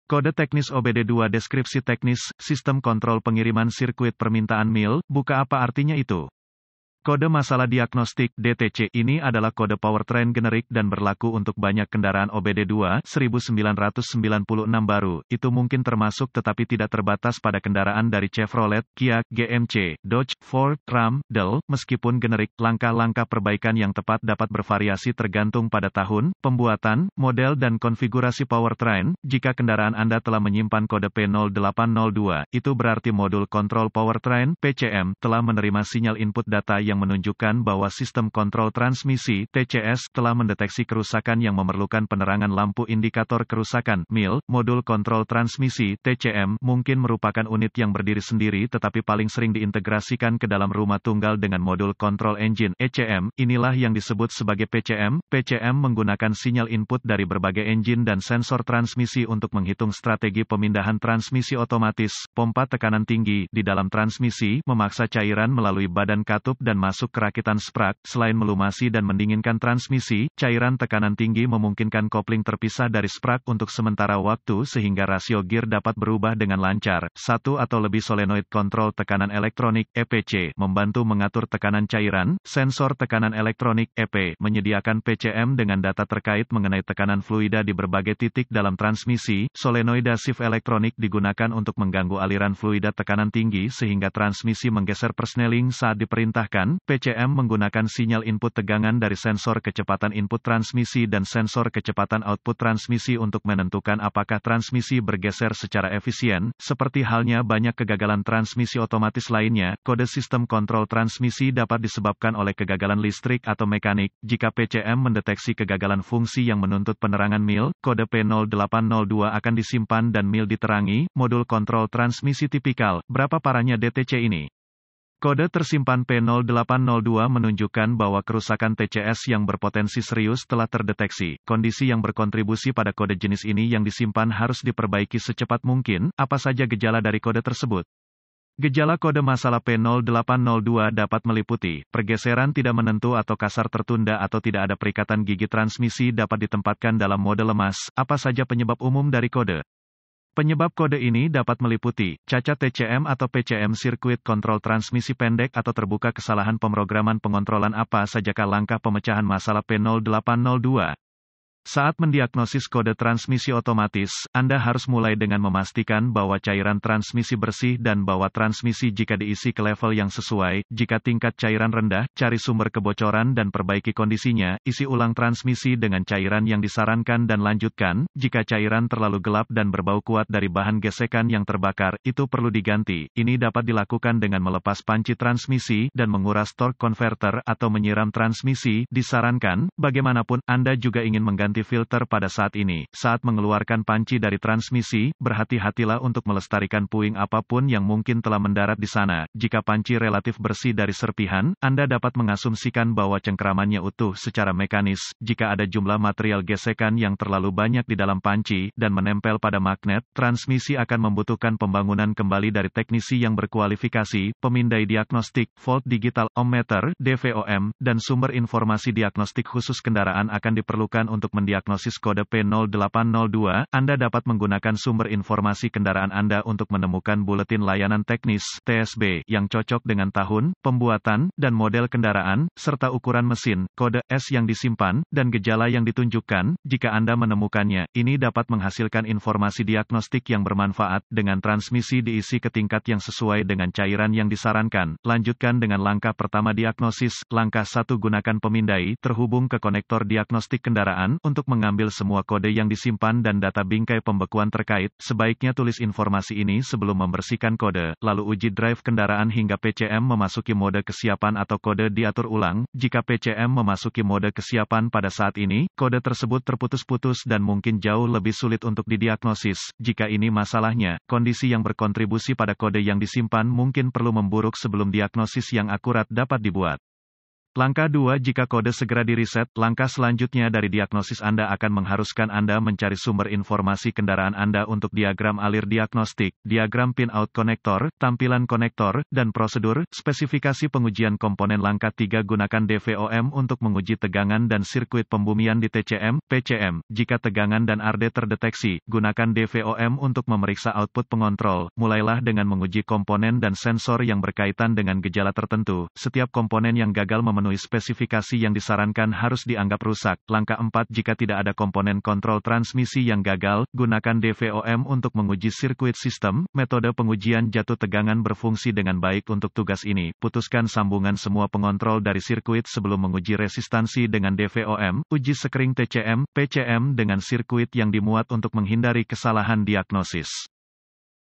Kode teknis OBD2 deskripsi teknis, sistem kontrol pengiriman sirkuit permintaan mil, buka apa artinya itu? Kode masalah diagnostik (DTC) ini adalah kode powertrain generik dan berlaku untuk banyak kendaraan OBD2 1996 baru. Itu mungkin termasuk tetapi tidak terbatas pada kendaraan dari Chevrolet, Kia, GMC, Dodge, Ford, Ram, Dell. Meskipun generik, langkah-langkah perbaikan yang tepat dapat bervariasi tergantung pada tahun, pembuatan, model dan konfigurasi powertrain. Jika kendaraan Anda telah menyimpan kode P0802, itu berarti modul kontrol powertrain (PCM) telah menerima sinyal input data yang menunjukkan bahwa sistem kontrol transmisi (TCS) telah mendeteksi kerusakan yang memerlukan penerangan lampu indikator kerusakan (MIL). Modul kontrol transmisi (TCM) mungkin merupakan unit yang berdiri sendiri tetapi paling sering diintegrasikan ke dalam rumah tunggal dengan modul kontrol engine (ECM). Inilah yang disebut sebagai PCM. PCM menggunakan sinyal input dari berbagai engine dan sensor transmisi untuk menghitung strategi pemindahan transmisi otomatis. Pompa tekanan tinggi di dalam transmisi memaksa cairan melalui badan katup dan masuk ke rakitan sprak. Selain melumasi dan mendinginkan transmisi, cairan tekanan tinggi memungkinkan kopling terpisah dari sprak untuk sementara waktu sehingga rasio gear dapat berubah dengan lancar. Satu atau lebih solenoid kontrol tekanan elektronik (EPC) membantu mengatur tekanan cairan. Sensor tekanan elektronik (EP) menyediakan PCM dengan data terkait mengenai tekanan fluida di berbagai titik dalam transmisi. Solenoida shift elektronik digunakan untuk mengganggu aliran fluida tekanan tinggi sehingga transmisi menggeser persneling saat diperintahkan. PCM menggunakan sinyal input tegangan dari sensor kecepatan input transmisi dan sensor kecepatan output transmisi untuk menentukan apakah transmisi bergeser secara efisien. Seperti halnya banyak kegagalan transmisi otomatis lainnya, kode sistem kontrol transmisi dapat disebabkan oleh kegagalan listrik atau mekanik. Jika PCM mendeteksi kegagalan fungsi yang menuntut penerangan MIL, kode P0802 akan disimpan dan MIL diterangi. Modul kontrol transmisi tipikal. Berapa parahnya DTC ini? Kode tersimpan P0802 menunjukkan bahwa kerusakan TCS yang berpotensi serius telah terdeteksi. Kondisi yang berkontribusi pada kode jenis ini yang disimpan harus diperbaiki secepat mungkin. Apa saja gejala dari kode tersebut? Gejala kode masalah P0802 dapat meliputi pergeseran tidak menentu atau kasar tertunda atau tidak ada perikatan gigi transmisi dapat ditempatkan dalam mode lemas. Apa saja penyebab umum dari kode? Penyebab kode ini dapat meliputi cacat TCM atau PCM sirkuit kontrol transmisi pendek atau terbuka kesalahan pemrograman pengontrolan. Apa sajakah langkah pemecahan masalah P0802? Saat mendiagnosis kode transmisi otomatis, Anda harus mulai dengan memastikan bahwa cairan transmisi bersih dan bahwa transmisi jika diisi ke level yang sesuai. Jika tingkat cairan rendah, cari sumber kebocoran dan perbaiki kondisinya. Isi ulang transmisi dengan cairan yang disarankan dan lanjutkan. Jika cairan terlalu gelap dan berbau kuat dari bahan gesekan yang terbakar, itu perlu diganti. Ini dapat dilakukan dengan melepas panci transmisi dan menguras torque converter atau menyiram transmisi. Disarankan, bagaimanapun, Anda juga ingin mengganti filter pada saat ini. Saat mengeluarkan panci dari transmisi, berhati-hatilah untuk melestarikan puing apapun yang mungkin telah mendarat di sana. Jika panci relatif bersih dari serpihan, Anda dapat mengasumsikan bahwa cengkramannya utuh secara mekanis. Jika ada jumlah material gesekan yang terlalu banyak di dalam panci dan menempel pada magnet, transmisi akan membutuhkan pembangunan kembali dari teknisi yang berkualifikasi. Pemindai diagnostik, volt digital, ohmmeter, DVOM, dan sumber informasi diagnostik khusus kendaraan akan diperlukan untuk mendiagnosis kode P0802. Anda dapat menggunakan sumber informasi kendaraan Anda untuk menemukan buletin layanan teknis (TSB) yang cocok dengan tahun, pembuatan, dan model kendaraan, serta ukuran mesin, kode S yang disimpan, dan gejala yang ditunjukkan. Jika Anda menemukannya, ini dapat menghasilkan informasi diagnostik yang bermanfaat. Dengan transmisi diisi ke tingkat yang sesuai dengan cairan yang disarankan, lanjutkan dengan langkah pertama diagnosis. Langkah 1, gunakan pemindai terhubung ke konektor diagnostik kendaraan untuk mengambil semua kode yang disimpan dan data bingkai pembekuan terkait. Sebaiknya tulis informasi ini sebelum membersihkan kode, lalu uji drive kendaraan hingga PCM memasuki mode kesiapan atau kode diatur ulang. Jika PCM memasuki mode kesiapan pada saat ini, kode tersebut terputus-putus dan mungkin jauh lebih sulit untuk didiagnosis. Jika ini masalahnya, kondisi yang berkontribusi pada kode yang disimpan mungkin perlu memburuk sebelum diagnosis yang akurat dapat dibuat. Langkah 2. Jika kode segera di-reset, langkah selanjutnya dari diagnosis Anda akan mengharuskan Anda mencari sumber informasi kendaraan Anda untuk diagram alir diagnostik, diagram pin-out konektor, tampilan konektor, dan prosedur, spesifikasi pengujian komponen. Langkah 3. Gunakan DVOM untuk menguji tegangan dan sirkuit pembumian di TCM, PCM. Jika tegangan dan arde terdeteksi, gunakan DVOM untuk memeriksa output pengontrol. Mulailah dengan menguji komponen dan sensor yang berkaitan dengan gejala tertentu. Setiap komponen yang gagal memenuhi spesifikasi yang disarankan harus dianggap rusak. Langkah 4. Jika tidak ada komponen kontrol transmisi yang gagal, gunakan DVOM untuk menguji sirkuit sistem. Metode pengujian jatuh tegangan berfungsi dengan baik untuk tugas ini. Putuskan sambungan semua pengontrol dari sirkuit sebelum menguji resistansi dengan DVOM. Uji sekering TCM, PCM dengan sirkuit yang dimuat untuk menghindari kesalahan diagnosis.